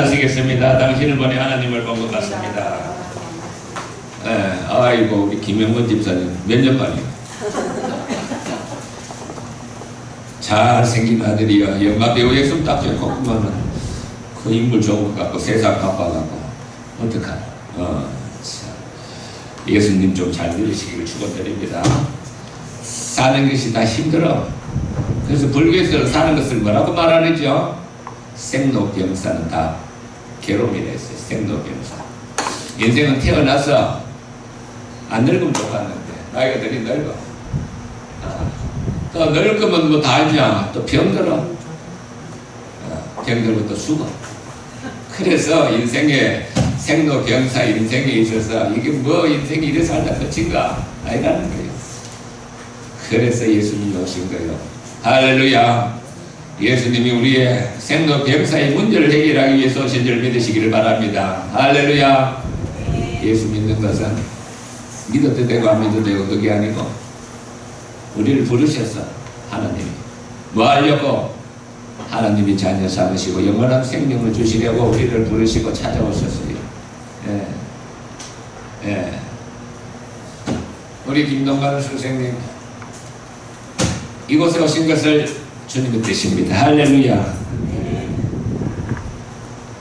인사하시겠습니다. 당신을 보니 하나님을 본 것 같습니다. 아이고, 우리 김영건 집사님 몇 년 만이요? 잘생긴 아들이요. 영화 배우였으면 딱 좋고, 그러면은 그 인물 좋은 것 같고 세상 바빠갖고 어떡하나. 예수님 좀 잘 들으시기를 축원드립니다. 사는 것이 다 힘들어. 그래서 불교에서 사는 것을 뭐라고 말하죠? 생로병사는 다 괴로움이라 했어요. 생로병사. 인생은 태어나서 안 늙으면 좋았는데 나이가 들이 늙어. 또 늙으면 뭐 다 알냐? 또 병들어. 병들고 또 죽어. 그래서 인생에 생로병사 인생에 있어서 이게 뭐 인생이 이래 살다 끝인가? 아니라는 거예요. 그래서 예수님이 오신 거예요. 할렐루야. 예수님이 우리의 생로병사의 문제를 해결하기 위해서 오신 줄 믿으시기를 바랍니다. 할렐루야. 예수 믿는 것은 믿어도 되고 안 믿어도 되고 그게 아니고 우리를 부르셔서 하나님이 뭐 하려고? 하나님이 자녀 삼으시고 영원한 생명을 주시려고 우리를 부르시고 찾아오셨어요. 우리 김동관 선생님 이곳에 오신 것을 주님의 뜻입니다. 할렐루야.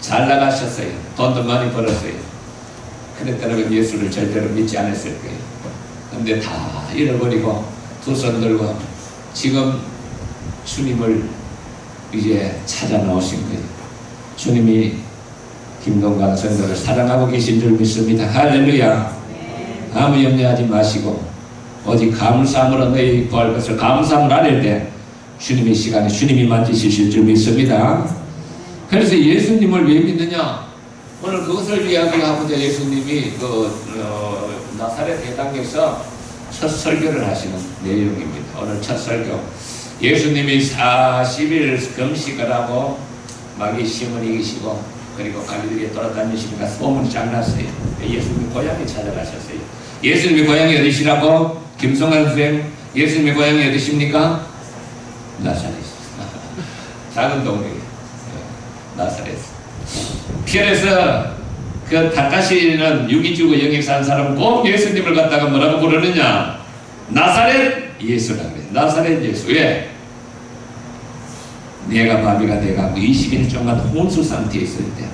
잘 나가셨어요. 돈도 많이 벌었어요. 그랬더라면 예수를 절대로 믿지 않았을 거예요. 근데 다 잃어버리고 두 손 들고 지금 주님을 이제 찾아 나오신 거예요. 주님이 김동관 선생을 사랑하고 계신 줄 믿습니다. 할렐루야. 아무 염려하지 마시고 오직 감사함으로 너희 구할 것을 감사함을 아릴 때 주님의 시간에 주님이 만지실 줄 믿습니다. 그래서 예수님을 왜 믿느냐? 오늘 그것을 이야기하고자 예수님이 나사렛 회당에서 첫 설교를 하시는 내용입니다. 오늘 첫 설교. 예수님이 40일 금식을 하고 마귀 시몬 이기시고 그리고 갈릴리에 돌아다니시니까 소문이 잘 났어요. 예수님 고향에 찾아가셨어요. 예수님의 고향이 어디시라고? 김성환 선생, 예수님의 고향이 어디십니까? 나사렛. 작은 동네. 나사렛. 그래서 그 다카시는 유기주고 영역 사는 사람은 꼭 예수님을 갖다가 뭐라고 부르느냐? 나사렛 예수라 그래. 나사렛 예수. 왜? 내가 마비가 돼가고 20일 동안 혼수 상태에 있을 때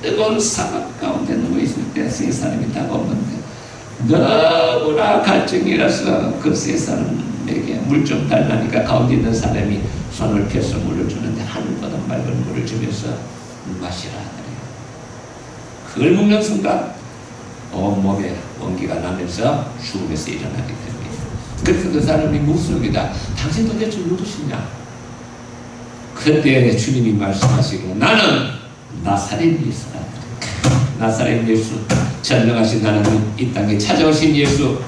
뜨거운 사막 가운데 누워있을 때 세 사람이 다가오는데 너무나 갈증이라서 그 세 사람에게 물 좀 달라니까 가운데 있는 사람이 손을 펴서 물을 주는데 하늘보다 맑은 물을 주면서 마시라 하더래요. 그걸 먹는 순간 온몸에 원기가 나면서 죽음에서 일어나게 됩니다. 그래서 그 사람이 묻습니다. 당신 도대체 누구시냐? 그때 주님이 말씀하시고 나는 나사렛 예수라. 나사렛 예수, 전능하신 하나님 이 땅에 찾아오신 예수,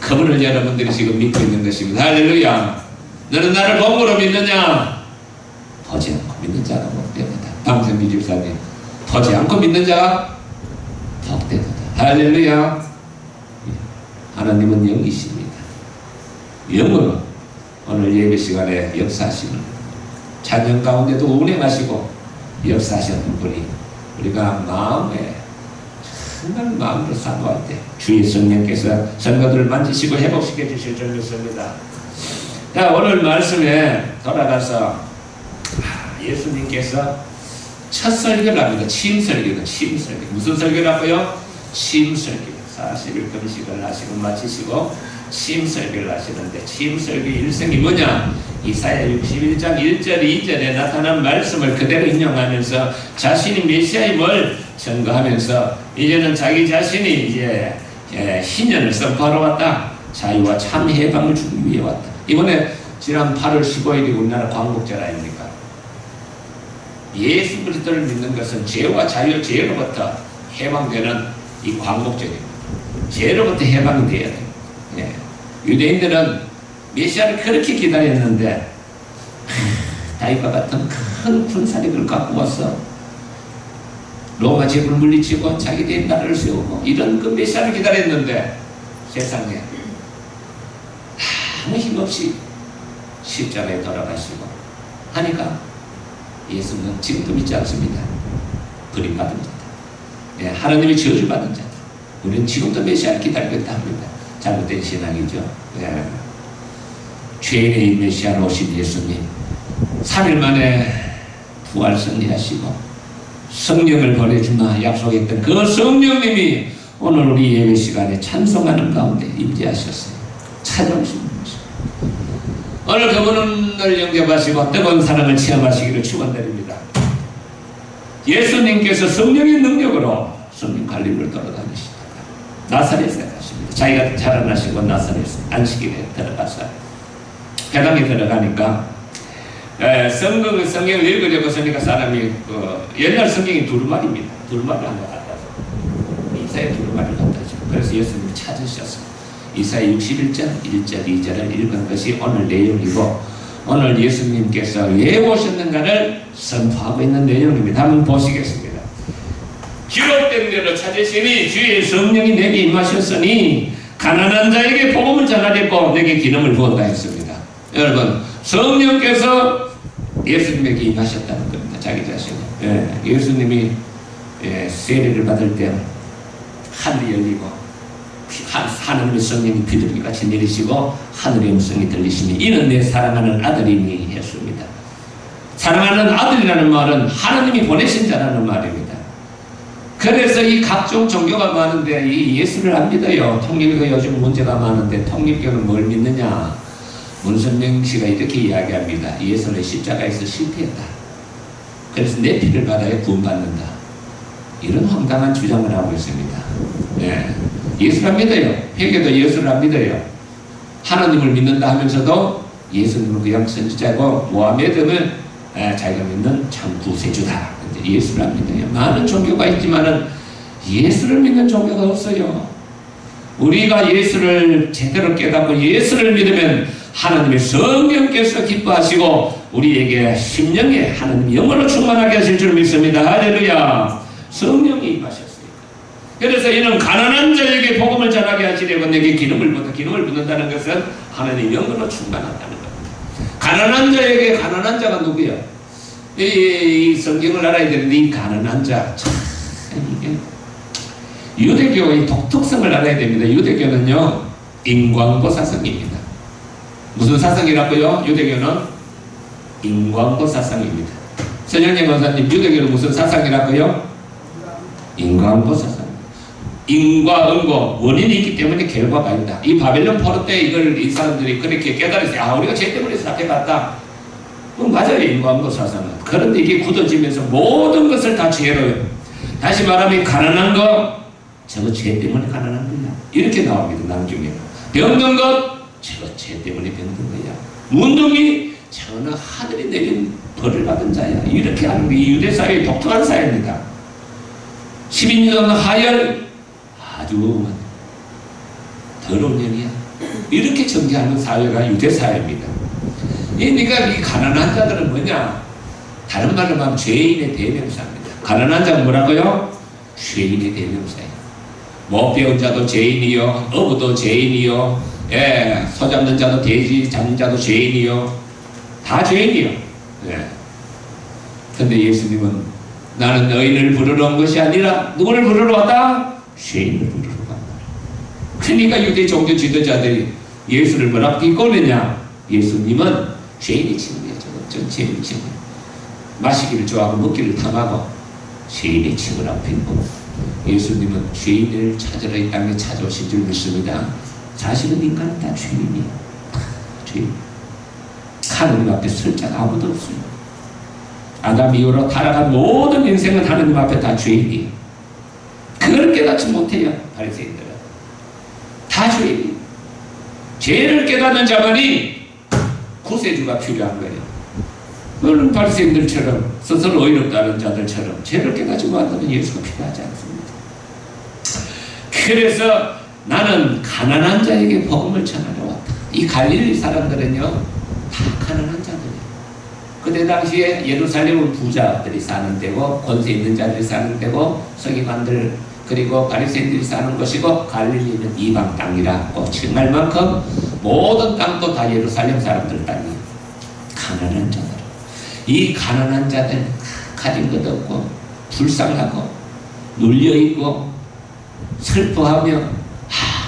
그분을 여러분들이 지금 믿고 있는 것입니다. 할렐루야. 너는 나를 본거로 믿느냐? 보지 않고 믿는 자가 복되도다. 방생기 집사님, 보지 않고 믿는 자가 복되도다. 할렐루야. 하나님은 영이십니다. 영으로 오늘 예배 시간에 역사하시는 찬양 가운데도 운행하시고 역사하셨던 분이 우리가 마음에 정말 마음으로 사모할 때 주의 성령께서 성도들을 만지시고 회복시켜 주실 줄 믿습니다. 자, 오늘 말씀에 돌아가서 예수님께서 첫 설교를 합니다. 침설교다. 침설교. 무슨 설교라고요? 침설교. 40일 금식을 하시고 마치시고 침설교를 하시는데 침설교 일성이 뭐냐? 이사야 61장 1절 2절에 나타난 말씀을 그대로 인용하면서 자신이 메시아임을 증거하면서 이제는 자기 자신이 이제 희년을 선포하러 왔다. 자유와 참 해방을 주기 위해 왔다. 이번에 지난 8월 15일이 우리나라 광복절 아닙니까? 예수 그리스도를 믿는 것은 죄와 자유, 죄로부터 해방되는 이 광복절입니다. 죄로부터 해방이 돼야 돼요. 유대인들은 메시아를 그렇게 기다렸는데 다윗과 같은 큰 군사력을 갖고 와서 로마 제국을 물리치고 자기들의 나라를 세우고 이런 그 메시아를 기다렸는데 세상에 아무 힘없이 십자가에 돌아가시고 하니까 예수는 지금도 믿지 않습니다. 버림받은 자들, 예, 하나님의 저주받은 자들. 우리는 지금도 메시아를 기다리고 있다 합니다. 잘못된 신앙이죠. 예. 죄인의 메시아로 오신 예수님 3일 만에 부활 승리하시고 성령을 보내주마 약속했던 그 성령님이 오늘 우리 예배 시간에 찬송하는 가운데 임재하셨어요. 찾아오신 분이죠. 오늘 그분을 영접하시고 뜨거운 사랑을 체험하시기를 축원드립니다. 예수님께서 성령의 능력으로 성령 갈림을 돌아다니시다가 나사렛에 가십니다. 자기가 자라나시고 나사렛에 안식일에 들어가서 회당에 들어가니까 성경을 읽으려고 하니까 사람이 옛날 성경이 두루마리입니다. 두루마리 한번 갖다 줘. 이사야 두루마리를 갖다 줘. 그래서 예수님을 찾으셨어요. 이사야 61장 1절 2절을 읽은 것이 오늘 내용이고 오늘 예수님께서 왜 오셨는가를 선포하고 있는 내용입니다. 한번 보시겠습니다. 기록된 대로 찾으시니 주의 성령이 내게 임하셨으니 가난한 자에게 복음을 전하겠고 내게 기름을 부었다 했습니다. 여러분 성령께서 예수님에게 임하셨다는 겁니다. 자기 자신이. 예수님이 세례를 받을 때 하늘이 열리고 하늘의 성령이 비둘기같이 내리시고 하늘의 음성이 들리시니 이는 내 사랑하는 아들이니 했습니다. 사랑하는 아들이라는 말은 하나님이 보내신 자라는 말입니다. 그래서 이 각종 종교가 많은데 이 예수를 안 믿어요. 통일교가 요즘 문제가 많은데 통일교는 뭘 믿느냐. 문선명 씨가 이렇게 이야기합니다. 예수는 십자가에서 실패했다. 그래서 내 피를 받아야 구원받는다. 이런 황당한 주장을 하고 있습니다. 예. 예수를 안 믿어요. 회개도 예수를 안 믿어요. 하나님을 믿는다 하면서도 예수님은 그냥 선지자고 모하메드는 자기가 믿는 참 구세주다. 예수를 안 믿어요. 많은 종교가 있지만은 예수를 믿는 종교가 없어요. 우리가 예수를 제대로 깨닫고 예수를 믿으면 하나님의 성령께서 기뻐하시고 우리에게 심령에 하나님 영으로 충만하게 하실 줄 믿습니다. 할렐루야. 성령이 임하셨으니까. 그래서 이는 가난한 자에게 복음을 전하게 하시려고 내게 기름을 붓다. 기름을 붓는다는 것은 하나님 영으로 충만하다는 겁니다. 가난한 자에게 가난한 자가 누구야? 이 성경을 알아야 되는데 이 가난한 자 참 이게 유대교의 독특성을 알아야 됩니다. 유대교는요 인광보 사상입니다. 무슨 사상이라고요? 유대교는 인광보 사상입니다. 선영님 원사님 유대교는 무슨 사상이라고요? 인광보 사상. 인과 응고 원인이 있기 때문에 결과가 있다. 이 바벨론 포로 때 이걸 이 사람들이 그렇게 깨달았어요. 아 우리가 죄 때문에 사태받다. 맞아요. 인과응고 사상은. 그런데 이게 굳어지면서 모든 것을 다 죄로요. 다시 말하면 가난한 거 저거 죄 때문에 가난한 거야. 이렇게 나옵니다. 나중에. 병든 것 저거 죄 때문에 병든 거야. 문둥이 저는 하늘이 내린 벌을 받은 자야. 이렇게 하는 게 유대 사회의 독특한 사회입니다. 12년 하열 아주 더러운 년이야. 이렇게 전개하는 사회가 유대 사회입니다. 그러니까 이 가난한 자들은 뭐냐? 다른 말로 하면 죄인의 대명사입니다. 가난한 자는 뭐라고요? 죄인의 대명사예요. 못 배운 자도 죄인이요, 어부도 죄인이요, 소 잡는 자도 돼지 잡는 자도 죄인이요, 다 죄인이요. 근데 예수님은 나는 너희를 부르러 온 것이 아니라 누구를 부르러 왔다? 죄인을 부르러 왔다. 그러니까 유대 종교 지도자들이 예수를 뭐라고 비꼬느냐? 예수님은 죄인의 친구예요. 전 죄인의 친구. 마시기를 좋아하고 먹기를 탐하고 죄인의 친구라고 비꼬고 예수님은 죄인을 찾으러 이 땅에 찾아오신 줄 믿습니다. 사실은 인간은 다 죄인이에요. 다 죄인. 하느님 앞에 설 자가 아무도 없어요. 아담 이후로 타락한 모든 인생은 하느님 앞에 다 죄인이에요. 그걸 깨닫지 못해요. 바리새인들은 다 죄인이에요. 죄를 깨닫는 자만이 구세주가 필요한 거예요. 물론 바리새인들처럼 스스로 의롭다는 자들처럼 죄를 깨닫지 못하면 예수가 필요하지 않습니다. 그래서 나는 가난한 자에게 복음을 전하러 왔다. 이 갈릴리 사람들은요 다 가난한 자들이에요. 그때 당시에 예루살렘은 부자들이 사는 데고 권세 있는 자들이 사는 데고 서기관들 그리고 바리새인들이 사는 것이고 갈릴리는 이방 땅이라고 칭할 만큼 모든 땅도 다 예루살렘 사람들 땅이에요. 가난한 자들. 이 가난한 자들 가진 것도 없고 불쌍하고 눌려있고 슬퍼하며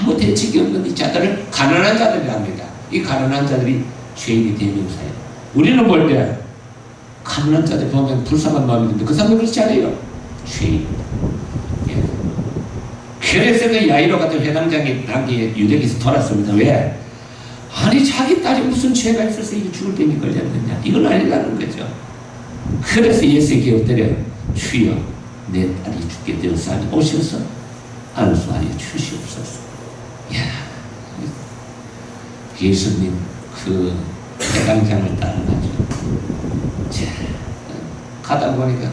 아무 대책이 없는 이 자들을 가난한 자들이랍니다. 이 가난한 자들이 죄인의 대명사예요. 우리는 볼 때 가난한 자들 보면 불쌍한 마음이 드는데 그 사람은 그렇지 않아요. 죄인. 예. 그래서 그 야이로 같은 회당장이 당기에 유대에서 돌았습니다. 왜? 아니 자기 딸이 무슨 죄가 있어서 이게 죽을 병이 걸렸느냐, 이건 아니라는 거죠. 그래서 예수에게 엎드려 주여 내 딸이 죽게 되었사니 오셔서 안수하여 주시옵소서. 이야, 예수님 그 회당장을 따라가죠. 자, 가다 보니까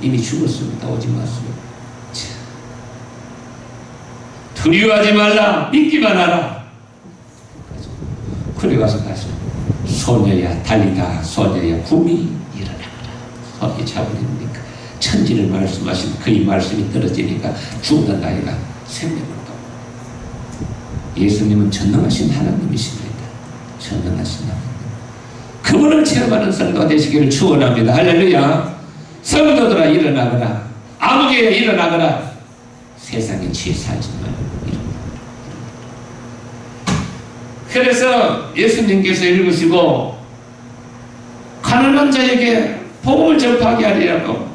이미 죽었습니다. 오지 마시오. 자, 두려워하지 말라, 믿기만 하라. 그래 가서 소녀야 달리다, 소녀야 꿈이 일어나라. 손이 잡으니까 천지를 말씀하신 그의 말씀이 떨어지니까 죽는 아이가 생명을 얻고. 예수님은 전능하신 하나님이십니다. 전능하신 하나님. 그분을 체험하는 성도가 되시기를 축원합니다. 할렐루야. 성도들아 일어나거라. 아무개에 일어나거라. 세상에 죄 살지만 일어나거라. 그래서 예수님께서 읽으시고 가난한 자에게 복음을 전파하게 하리라고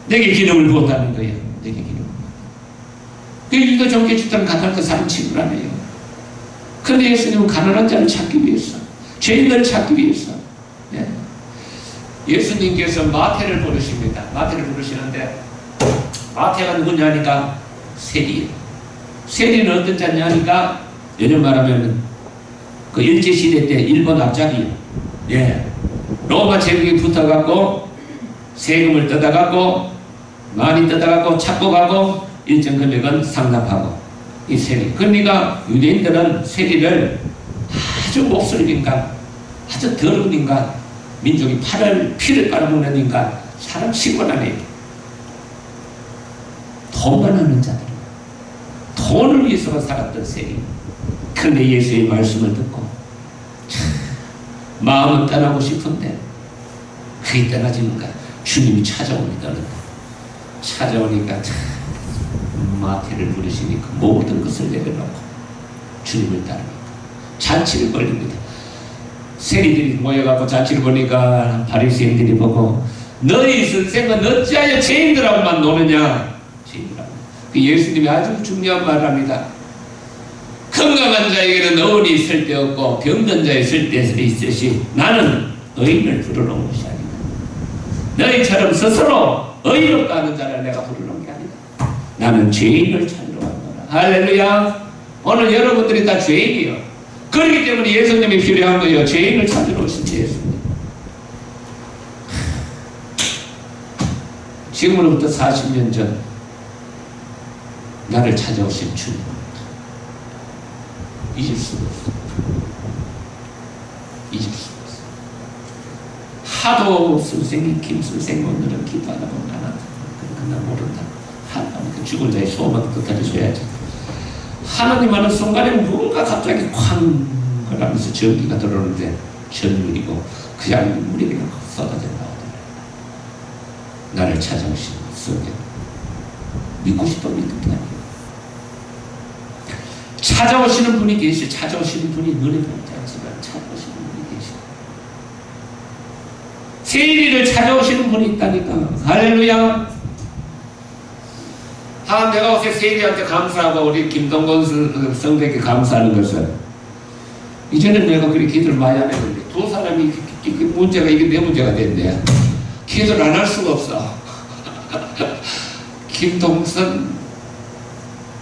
내게 기름을 부었다는 거예요. 내게 기름을. 그 일도 좋게 주던 가난한 사람 친구라네요. 그런데 예수님은 가난한 자를 찾기 위해서, 죄인들을 찾기 위해서, 예. 예수님께서 마태를 부르십니다. 마태를 부르시는데 마태가 누구냐 하니까 세리예요. 세리는 어떤 자냐 하니까 요즘 말하면 그 일제시대 때 일본 압작이요. 예. 로마 제국이 붙어갖고 세금을 뜯어갖고 많이 뜯어갖고 착복하고 일정 금액은 상납하고 이 세리. 그러니까 유대인들은 세리를 아주 목소리 인간, 아주 더러운 인간, 민족이 피를 빨아먹는 인간, 사람 시권하네. 돈만 하는 자들, 돈을 위해서 살았던 세리. 그런데 예수의 말씀을 듣고 마음은 떠나고 싶은데 그게 떠나지는가. 주님이 찾아옵니다. 찾아오니까 마태를 부르시니까 모든 것을 내려놓고 주님을 따릅니다. 잔치를 벌립니다. 세리들이 모여갖고 잔치를 보니까 바리새인들이 보고 너희 선생은 어찌하여 죄인들하고만 노느냐. 죄인들하고. 그 예수님이 아주 중요한 말을 합니다. 건강한 자에게는 어른이 있을 때 없고 병든 자에 있을 때 있으시 나는 의인을 부르는 것이 아니다. 너희처럼 스스로 의롭다 하는 자를 내가 부르는 게 아니다. 나는 죄인을 찾으러 왔노라. 할렐루야. 오늘 여러분들이 다 죄인이요. 그렇기 때문에 예수님이 필요한 거예요. 죄인을 찾으러 오신 예수님. 지금으로부터 40년 전 나를 찾아오신 주님. 잊을 수가 없어. 잊을 수가 없어. 하도 선생님, 김 선생님 오늘은 기도하다 보면 나는 그나 모른다. 하나님 죽은 자의 소원을 끝까지 줘야지. 하나님 하는 순간에 뭔가 갑자기 쾅 하면서 전기가 들어오는데 전율이고 그냥 물이 그냥 쏟아져 나오더라. 나를 찾아오신 성경. 믿고 싶어 믿는 게 아니에요. 찾아오시는 분이 계시. 찾아오시는 분이 눈에 보이지 않지만 찾아오시는 분이 계시. 세리를 찾아오시는 분이 있다니까. 할렐루야. 내가 어제 세리한테 감사하고 우리 김동건 성대에게 감사하는 것은 이제는 내가 그렇게 기도를 많이 안 했는데 두 사람이 문제가 이게 내 문제가 됐네. 기도를 안 할 수가 없어. 김동선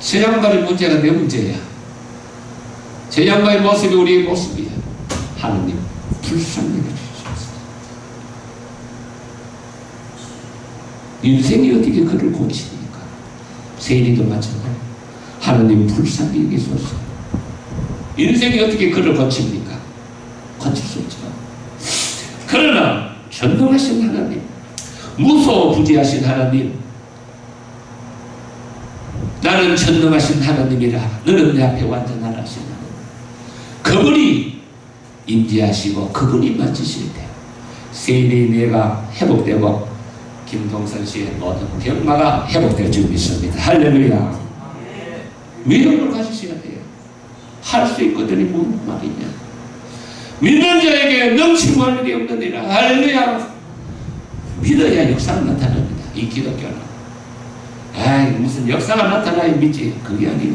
저 양반의 문제가 내 문제야. 저 양반의 모습이 우리의 모습이야. 하느님 불쌍히 여겨주시옵소서. 인생이 어떻게 그를 고치니까. 세리도 마찬가지. 하느님 불쌍히 여기소서. 인생이 어떻게 그를 고칩니까? 고칠 수 없죠. 그러나 전능하신 하나님, 무소부지하신 하나님, 나는 전능하신 하나님이라. 너는 내 앞에 완전하신 하나님. 그분이 임재하시고 그분이 만지실 때 세리의 뇌가 회복되고 김동선 씨의 모든 병마가 회복될 줄 믿습니다. 할렐루야. 믿음을 가지셔야 돼요. 할 수 있거든요. 무슨 말이냐. 믿는 자에게 넘치는 일이 없느니라. 할렐루야. 믿어야 역사가 나타납니다. 이 기독교는. 아이, 무슨 역사가 나타나야 믿지. 그게 아니에요.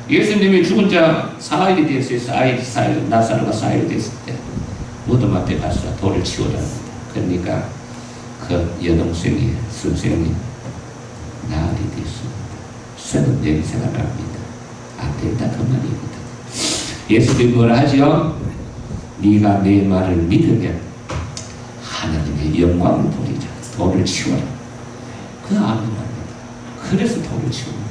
예수님이 죽은 자 4일이 됐어요. 4일, 나사로가 4일이 됐을 때 무덤 앞에 가서 돌을 치우랍니다. 그러니까 그 여동생이, 선생이 나으리 됐습니다. 쇠는 냄새가 납니다. 안 된다 그 말입니다. 예수님이 뭐라 하죠? 네가 내 말을 믿으면 하나님의 영광을 보리자. 돌을 치워라. 그 아멘합니다. 그래서 돌을 치웁니다.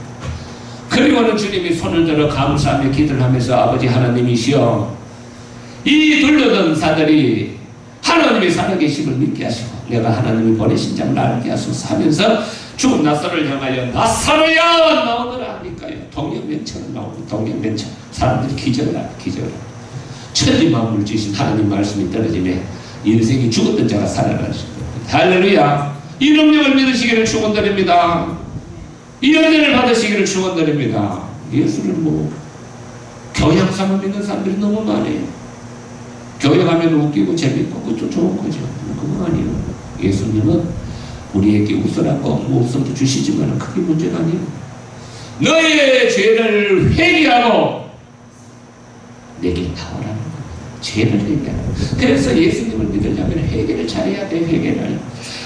그리고는 주님이 손을 들어 감사하며 기도를 하면서 아버지 하나님이시여 이 들려던 자들이 하나님이 살아계심을 믿게 하시고 내가 하나님이 보내신 자를 알게 하소서 하면서 죽은 나사로를 향하여 나사로야 나오너라 하니까요. 동년변처럼 나오고 동년변처 사람들이 기절을 하고 기절을 하고 천지만물을 지으신 하나님 말씀이 떨어지네 인생이 죽었던 자가 살아나신 겁니다. 할렐루야. 이 능력을 믿으시기를 축원드립니다. 이 은혜를 받으시기를 축원드립니다. 예수를 뭐 교양상을 믿는 사람들이 너무 많아요. 교양하면 웃기고 재밌고 그것도 좋은 거죠. 그건 아니에요. 예수님은 우리에게 웃으라고 뭐 웃음도 주시지만 그게 문제가 아니에요. 너의 죄를 회개하고 내게 나오라는 겁니다. 죄를 회개하고. 그래서 예수님을 믿으려면 회개를 잘해야 돼요. 회개를.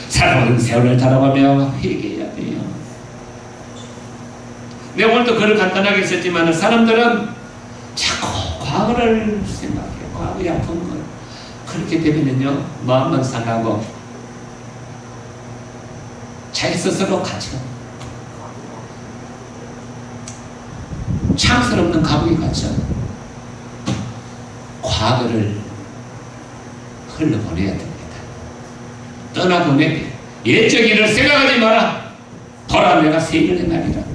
살아오는 세월을 살아가며 회개해야 돼요. 내가 오늘도 글을 간단하게 썼지만 사람들은 자꾸 과거를 생각해요. 과거의 아픈 것. 그렇게 되면요 마음만 상하고 자기 스스로 갇혀. 창설 없는 감옥에 갇혀. 과거를 흘러보내야 됩니다. 떠나보내. 옛적 일을 생각하지 마라. 보라 내가 세일의 날이라.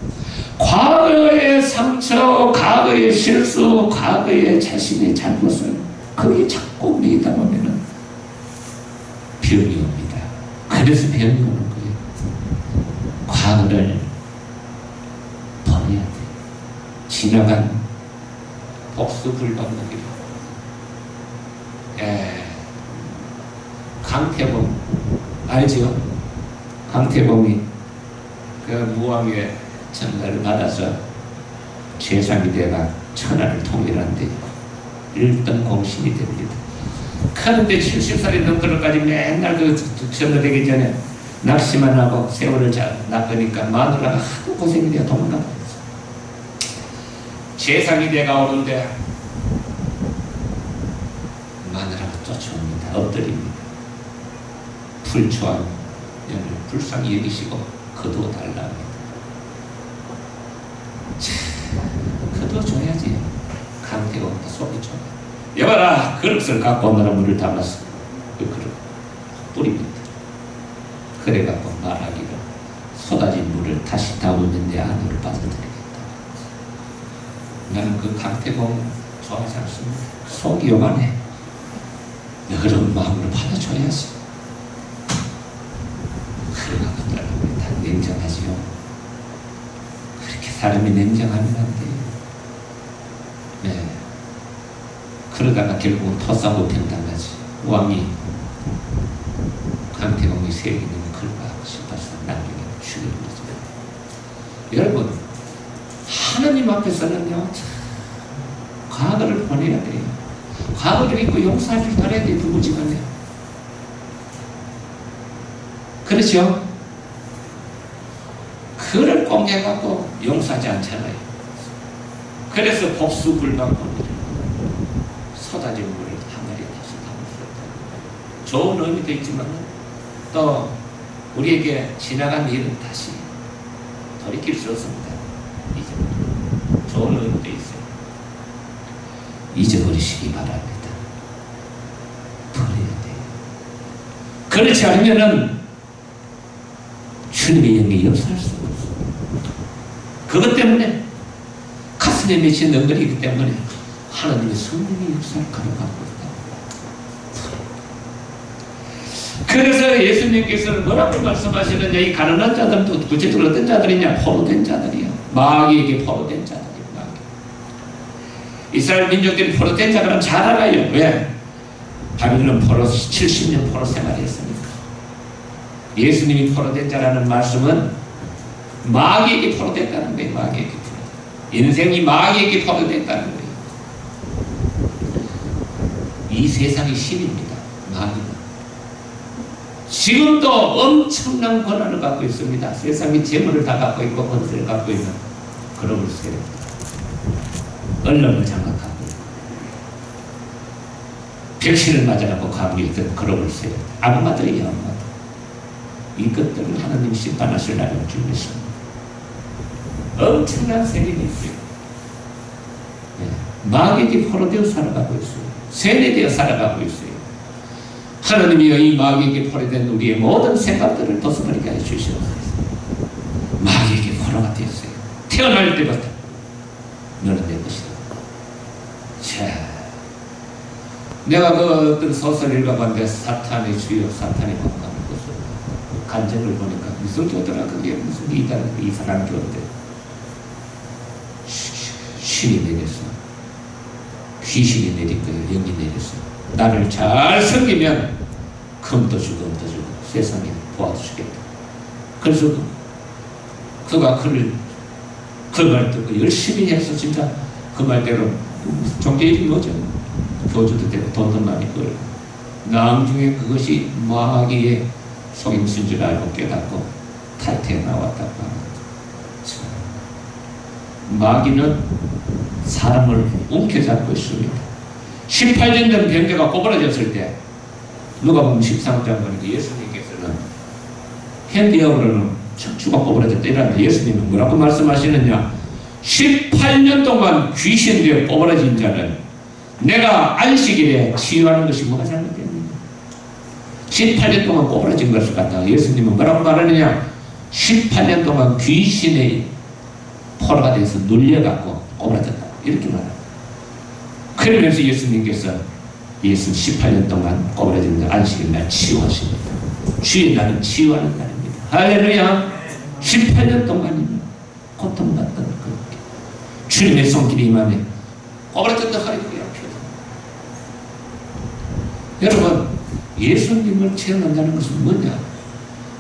과거의 상처, 과거의 실수, 과거의 자신의 잘못을 거기에 자꾸 매이다 보면은 병이 옵니다. 그래서 병이 오는 거예요. 과거를 버려야 돼요. 지나간 복수불방법이라. 강태봉 알죠? 강태봉이 그 무왕의 전가를 받아서 최상위대가 천하를 통일하는데 1등 공신이 됩니다. 그런데 70살이 넘도록까지 맨날 그 전가되기 전에 낚시만 하고 세월을 낚으니까 마누라가 하도 고생이 돼야 도망가 버렸어. 최상위대가 오는데 마누라가 쫓아옵니다. 엎드립니다. 불초한 연을 불쌍히 여기시고 거두어달라 합니다. 거두어줘야지. 강태공도 속이 좁아. 여봐라 그릇을 갖고 오느라 물을 담았어. 그 그릇 뿌립니다. 그래갖고 말하기를 쏟아진 물을 다시 담으면 내 안으로 빠져들이겠다. 나는 그 강태공 좋아하지 않습니다. 속이 요만해. 그런 마음으로 받아줘야지. 그래갖고 떠납니다. 냉정하지요. 그렇게 사람이 냉정하면 안 돼요. 네. 그러다가 결국은 토사구팽당하지. 왕이 강태공이 세기는 글과 싶어서 나중에 죽여버렸습니다. 여러분 하나님 앞에서는요 과거를 보내야 돼요. 과거를 잊고 용서할 줄 알아야 돼요. 부부지간에. 그렇죠? 그를 꼭 해갖고 용서하지 않잖아요. 그래서 복수불방법이래요. 쏟아진 물을 한 마리 다시 담을 수 없다. 좋은 의미도 있지만 또 우리에게 지나간 일은 다시 돌이킬 수 없습니다. 잊어버리고. 좋은 의미도 있어요. 잊어버리시기 바랍니다. 버려야 돼요. 그렇지 않으면은 주님의 영이 역사할 수가 없어요. 그것 때문에 가슴에 맺힌 능력이기 때문에 하나님의 성령의 역사를 가져가고 있다. 그래서 예수님께서는 뭐라고 말씀하시느냐, 이 가난한 자들도 구체적으로 어떤 자들이냐, 포로된 자들이야. 마귀에게 포로된 자들이야. 이스라엘 민족들이 포로된 자들은 잘 알아요. 왜? 바빌론 포로 70년 포로 생활했으니까. 예수님이 포로된 자라는 말씀은 마귀에게 포로됐다는 거예요. 마귀에게 포로. 인생이 마귀에게 포로됐다는 거예요. 이 세상의 신입니다. 마귀는. 지금도 엄청난 권한을 갖고 있습니다. 세상의 재물을 다 갖고 있고 권세를 갖고 있는 그런 세력. 언론을 장악하고 백신을 맞아갖고 가고 있던 그런 세력. 악마들이에요. 악마들. 이것들을 하나님 심판하실 날을 준비했습니다. 엄청난 세력이 있어요. 네. 마귀에게 포로되어 살아가고 있어요. 세뇌되어 살아가고 있어요. 하나님이 이 마귀에게 포로된 우리의 모든 생각들을 벗어버리게 해주시옵소서. 마귀에게 포로가 되었어요. 태어날 때부터 너는 내 것이다. 자, 내가 그 어떤 소설 읽어봤는데 사탄의 주요, 사탄의 왕감을 것을 간증을 보니까 무슨 교더라. 그게 무슨 이상한 교인데 신이 내렸어. 귀신이 내릴 거예요. 영이 내렸어. 나를 잘 섬기면 금도 주고 은도 주고 세상에 보아도 주겠다. 그래서 그가 그 말 듣고 열심히 해서 진짜 그 말대로 종교일이 뭐죠? 교주도 되고 돈도 많이 벌고 나중에 그것이 마귀의 속임수인 줄 알고 깨닫고 탈퇴해 나왔다고 합니다. 마귀는 사람을 움켜잡고 있습니다. 18년 전 병자가 꼬부라졌을 때 누가 보면 13장 보니까 예수님께서는 핸디아우로는 척추가 꼬부라졌다 이러는데 예수님은 뭐라고 말씀하시느냐, 18년 동안 귀신 되어 꼬부라진 자는 내가 안식일에 치유하는 것이 뭐가 잘못됐느냐. 18년 동안 꼬부라진 것을 갖다가 예수님은 뭐라고 말하느냐, 18년 동안 귀신의 포로가 돼서 눌려갖고 꼬부라졌다 이렇게 말합니다. 그러면서 예수님께서 18년 동안 꼬부라진 자 안식일 날 치유하십니다. 주의 날은 치유하는 날입니다. 할렐루야. 18년 동안이면 고통받던 그렇게 주님의 손길이 임하면 꼬부라졌다 할렐루야. 여러분, 예수님을 체험한다는 것은 뭐냐?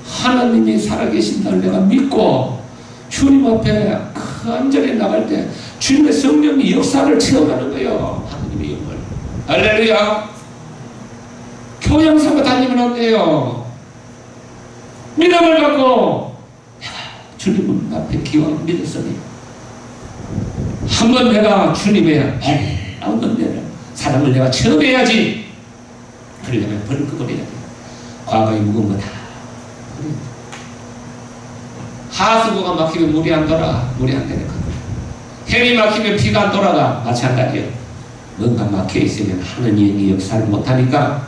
하나님이 살아계신다를 내가 믿고 주님 앞에 간절히 나갈 때 주님의 성령의 역사를 체험하는 거예요. 하나님의 영을. 할렐루야. 교양사가 다니면 안 돼요. 믿음을 갖고 내가 주님 앞에 기왕 믿었으니 한번 내가 주님의 한번 내가 사랑을 내가 체험해야지. 그러려면 벌을 끄버려야 돼. 과거의 무거운 거 다. 하수구가 막히면 물이 안 돌아. 물이 안 되는 거. 혈이 막히면 피가 안 돌아가. 마찬가지요. 뭔가 막혀 있으면 하느님이 역사를 못하니까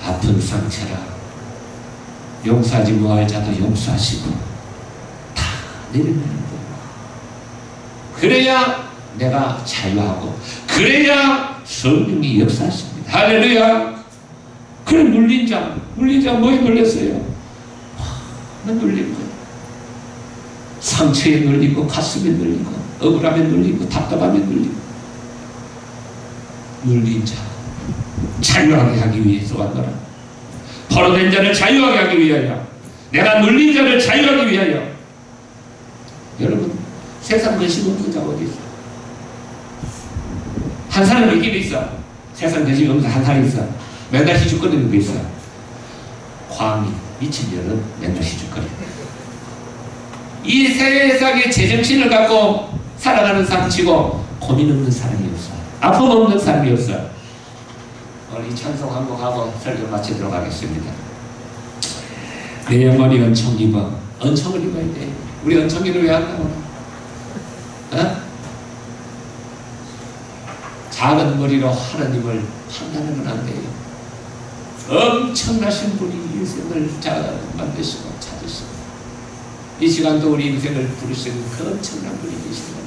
아픈 상처라 용서하지 못할 자도 용서하시고 다 내려내는 거예요. 그래야 내가 자유하고 그래야 성령이 역사하십니다. 할렐루야. 그래 눌린 자 뭐에 눌렸어요? 눌린 거예요. 상처에 눌리고 가슴에 눌리고 억울함에 눌리고 답답함에 눌리고 눌린 자 자유하게 하기 위해서 왔노라. 포로된 자를 자유하게 하기 위하여, 내가 눌린 자를 자유하기 위하여. 여러분, 세상 근심 없는 자가 어디 있어? 한 사람이 있긴 있어. 세상 근심이 없는 한 사람이 있어. 맨날 희죽거리는 게 있어. 광이 미친 년은 맨날 희죽거려. 이 세상에 제정신을 갖고 살아가는 사람 치고 고민 없는 사람이 없어. 아픔 없는 사람이 없어. 오늘 이 찬송 한곡하고 설교 마치도록 하겠습니다. 내 영혼이 은총 입어. 은총을 입어야 돼. 우리 은총이를 왜 한다고? 어? 작은 머리로 하나님을 판단하면 안 돼요. 엄청나신 분이 인생을 만드시고 찾으시고 이 시간도 우리 인생을 부르시는 그 엄청난 분이 계시는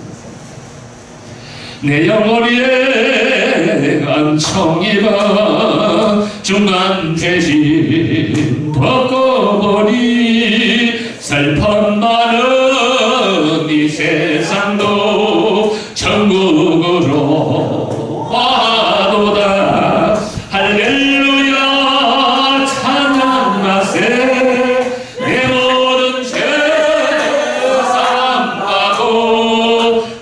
내 영혼이 은총 입어 중간 죄진 벗고보니 슬픔 많은 이 세상도 천국으로 와도다. 할렐루야 찬양하세. 내 모든 죄 사함받고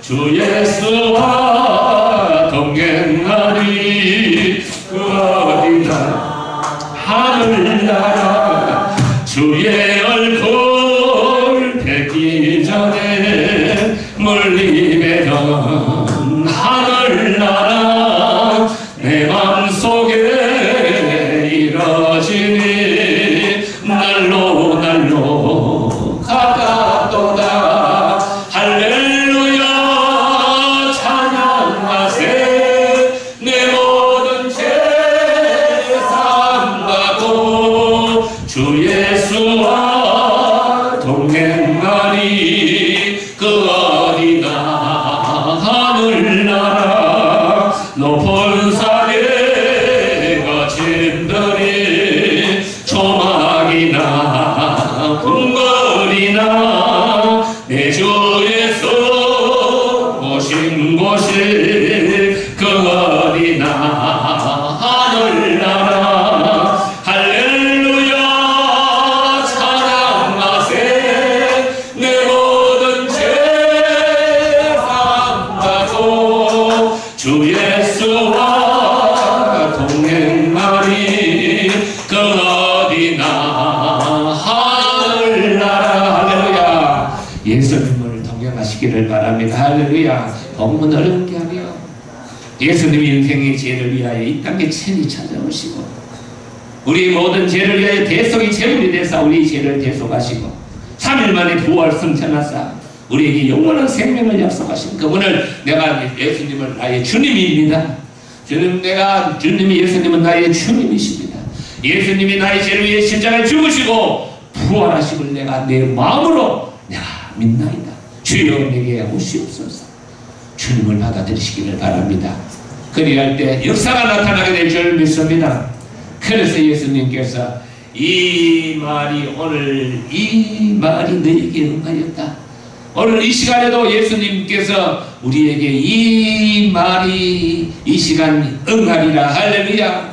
주 예수와 동행하리. 그 어디나 하늘나라 주의 얼굴 뵙기 전에 멀리 뵈던 하늘나라 내 맘속에 이뤄지니 날로 날로 가깝도다. 할렐루야 찬양하세. 내 모든 죄 사함받고 주 예수와 동행하리. 그 어디나 하늘나라 높은 산에 거친들이 조막이나 궁궐이나 내 주 예수 오신 곳이 그 어디나 하늘나라. 할렐루야 찬양하세. 내 모든 죄 사함받고 주 예수와 동행하리. 그 어디나 하늘나라. 할렐루야. 예수님을 동행하시기를 바랍니다. 할렐루야. 복음은 어려운 게 아니요. 예수님이 인생의 죄를 위하여 이 땅에 친히 찾아오시고 우리 모든 죄를 위하여 대속이 제물이 되사 우리 죄를 대속하시고 3일 만에 부활 승천하사 우리에게 영원한 생명을 약속하신 그분을 내가 예수님을 나의 주님입니다. 주님이 예수님은 나의 주님이십니다. 예수님이 나의 죄를 위해 십자가에 죽으시고 부활하심을 내가 내 마음으로 내가 믿나이다. 주여 내게 오시옵소서. 주님을 받아들이시기를 바랍니다. 그리할 때 역사가 나타나게 될 줄 믿습니다. 그래서 예수님께서 이 말이 너에게 응하였다. 오늘 이 시간에도 예수님께서 우리에게 이 말이 이 시간 응하리라. 할렐루야.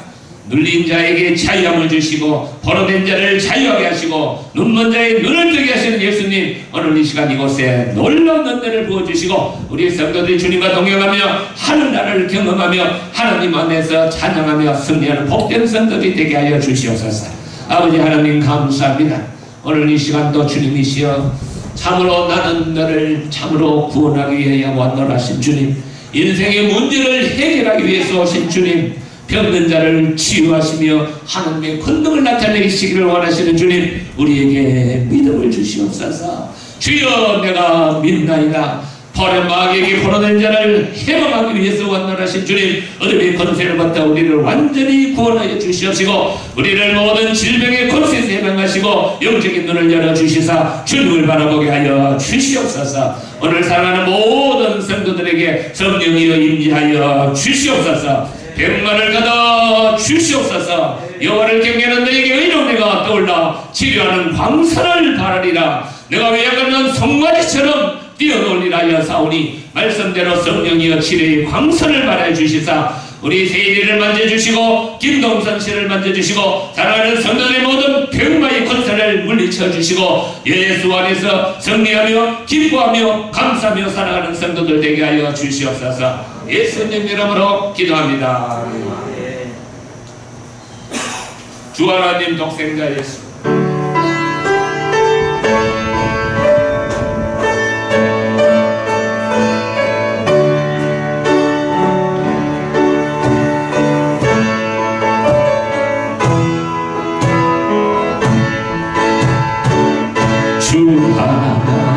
눌린 자에게 자유함을 주시고 포로된 자를 자유하게 하시고 눈먼 자의 눈을 뜨게 하시는 예수님, 오늘 이 시간 이곳에 놀라운 은혜를 부어주시고 우리 성도들이 주님과 동행하며 하늘나라를 경험하며 하나님 안에서 찬양하며 승리하는 복된 성도들이 되게 하여 주시옵소서. 아버지 하나님 감사합니다. 오늘 이 시간도 주님이시여 참으로 나는 너를 참으로 구원하기 위하여 왔노라 하신 주님, 인생의 문제를 해결하기 위해서 오신 주님, 병든 자를 치유하시며 하나님의 권능을 나타내시기를 원하시는 주님, 우리에게 믿음을 주시옵소서. 주여 내가 믿나이다. 벌의 마귀에게 포로된 자를 해방하기 위해서 왔노라신 주님, 어둠의 권세를 받다 우리를 완전히 구원하여 주시옵시고 우리를 모든 질병의 권세에서 해방하시고 영적인 눈을 열어주시사 주님을 바라보게 하여 주시옵소서. 오늘 사랑하는 모든 성도들에게 성령이여 임재하여 주시옵소서. 병만을 가져 주시옵소서. 여호와를 경외하는 너에게 의로운 내가 떠올라 치료하는 광선을 바라리라. 내가 외약한 송아지처럼 뛰어놀리라 하여 사오니 말씀대로 성령이여 치료의 광선을 발하여 주시사 우리 세일이를 만져주시고 김동선 씨를 만져주시고 사랑하는 성도들의 모든 병마의 권세를 물리쳐 주시고 예수 안에서 승리하며 기뻐하며 감사하며 살아가는 성도들 되게 하여 주시옵소서. 예수님 이름으로 기도합니다. 주 하나님 독생자 예수, 주 하나님